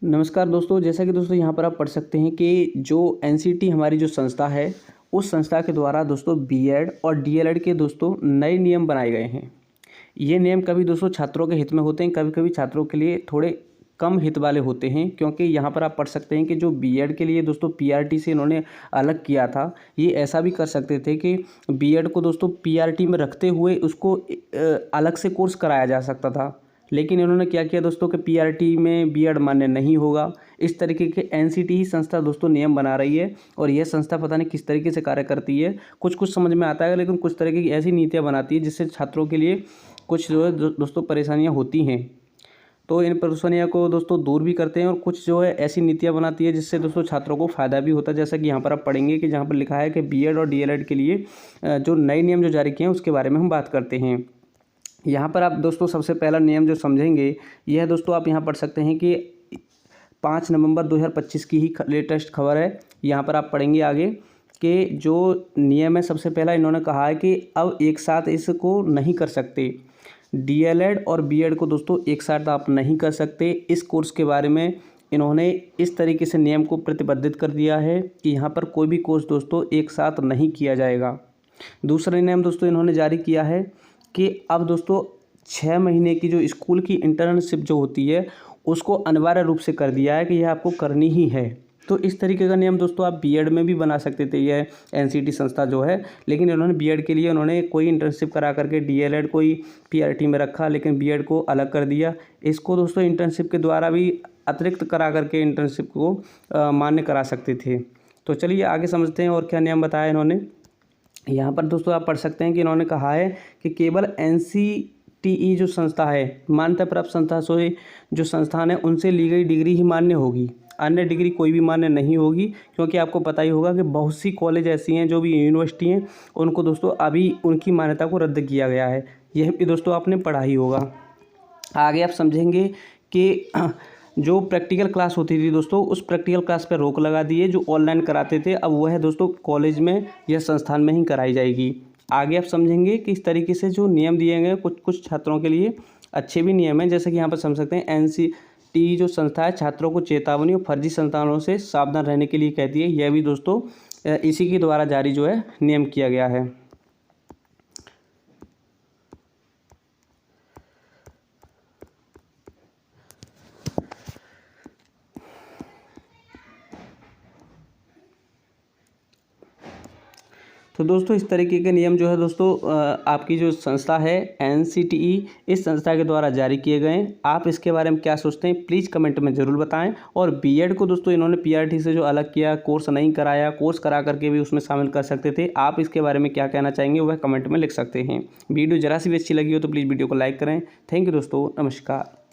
नमस्कार दोस्तों, जैसा कि दोस्तों यहाँ पर आप पढ़ सकते हैं कि जो एनसीटी हमारी जो संस्था है, उस संस्था के द्वारा दोस्तों बीएड और डीएलएड के दोस्तों नए नियम बनाए गए हैं। ये नियम कभी दोस्तों छात्रों के हित में होते हैं, कभी-कभी छात्रों के लिए थोड़े कम हित वाले होते हैं, क्योंकि यहाँ पर आप पढ़ सकते हैं कि जो बीएड के लिए दोस्तों पीआरटी से इन्होंने अलग किया था। ये ऐसा भी कर सकते थे कि बीएड को दोस्तों पीआरटी में रखते हुए उसको अलग से कोर्स कराया जा सकता था। लेकिन इन्होंने क्या किया दोस्तों कि पीआरटी में बीएड मान्य नहीं होगा। इस तरीके के एनसीटी ही संस्था दोस्तों नियम बना रही है और यह संस्था पता नहीं किस तरीके से कार्य करती है। कुछ समझ में आता है, लेकिन कुछ तरीके की ऐसी नीतियाँ बनाती है जिससे छात्रों के लिए कुछ जो है दोस्तों परेशानियाँ होती हैं। तो इन परेशानियों को दोस्तों दूर भी करते हैं और कुछ जो है ऐसी नीतियाँ बनाती है जिससे दोस्तों छात्रों को फ़ायदा भी होता है। जैसा कि यहाँ पर आप पढ़ेंगे कि जहाँ पर लिखा है कि बीएड और डीएलएड के लिए जो नए नियम जो जारी किए हैं उसके बारे में हम बात करते हैं। यहाँ पर आप दोस्तों सबसे पहला नियम जो समझेंगे, यह दोस्तों आप यहाँ पढ़ सकते हैं कि 5 नवंबर 2025 की ही लेटेस्ट खबर है। यहाँ पर आप पढ़ेंगे आगे कि जो नियम है, सबसे पहला इन्होंने कहा है कि अब एक साथ इसको नहीं कर सकते। डीएलएड और बीएड को दोस्तों एक साथ आप नहीं कर सकते। इस कोर्स के बारे में इन्होंने इस तरीके से नियम को प्रतिबद्धित कर दिया है कि यहाँ पर कोई भी कोर्स दोस्तों एक साथ नहीं किया जाएगा। दूसरा नियम दोस्तों इन्होंने जारी किया है कि अब दोस्तों 6 महीने की जो स्कूल की इंटर्नशिप जो होती है उसको अनिवार्य रूप से कर दिया है कि यह आपको करनी ही है। तो इस तरीके का नियम दोस्तों आप बीएड में भी बना सकते थे, यह एनसीटी संस्था जो है। लेकिन इन्होंने बीएड के लिए उन्होंने कोई इंटर्नशिप करा करके डीएलएड कोई पीआरटी में रखा, लेकिन बीएड को अलग कर दिया। इसको दोस्तों इंटर्नशिप के द्वारा भी अतिरिक्त करा करके इंटर्नशिप को मान्य करा सकते थे। तो चलिए आगे समझते हैं और क्या नियम बताया इन्होंने। यहाँ पर दोस्तों आप पढ़ सकते हैं कि इन्होंने कहा है कि केवल एनसीटीई जो संस्था है, मान्यता प्राप्त संस्था से जो संस्थान है उनसे ली गई डिग्री ही मान्य होगी। अन्य डिग्री कोई भी मान्य नहीं होगी, क्योंकि आपको पता ही होगा कि बहुत सी कॉलेज ऐसी हैं जो भी यूनिवर्सिटी हैं उनको दोस्तों अभी उनकी मान्यता को रद्द किया गया है। यह भी दोस्तों आपने पढ़ा ही होगा। आगे आप समझेंगे कि जो प्रैक्टिकल क्लास होती थी दोस्तों, उस प्रैक्टिकल क्लास पर रोक लगा दी है। जो ऑनलाइन कराते थे अब वह दोस्तों कॉलेज में या संस्थान में ही कराई जाएगी। आगे आप समझेंगे कि इस तरीके से जो नियम दिए गए कुछ छात्रों के लिए अच्छे भी नियम हैं। जैसे कि यहाँ पर समझ सकते हैं एनसीटी जो संस्था है छात्रों को चेतावनी और फर्जी संस्थानों से सावधान रहने के लिए कहती है। यह भी दोस्तों इसी के द्वारा जारी जो है नियम किया गया है। तो दोस्तों इस तरीके के नियम जो है दोस्तों आपकी जो संस्था है एनसीटीई, इस संस्था के द्वारा जारी किए गए हैं। आप इसके बारे में क्या सोचते हैं प्लीज़ कमेंट में ज़रूर बताएं। और बीएड को दोस्तों इन्होंने पीआरटी से जो अलग किया, कोर्स नहीं कराया, कोर्स करा करके भी उसमें शामिल कर सकते थे। आप इसके बारे में क्या कहना चाहेंगे वह कमेंट में लिख सकते हैं। वीडियो ज़रा सी भी अच्छी लगी हो तो प्लीज़ वीडियो को लाइक करें। थैंक यू दोस्तों, नमस्कार।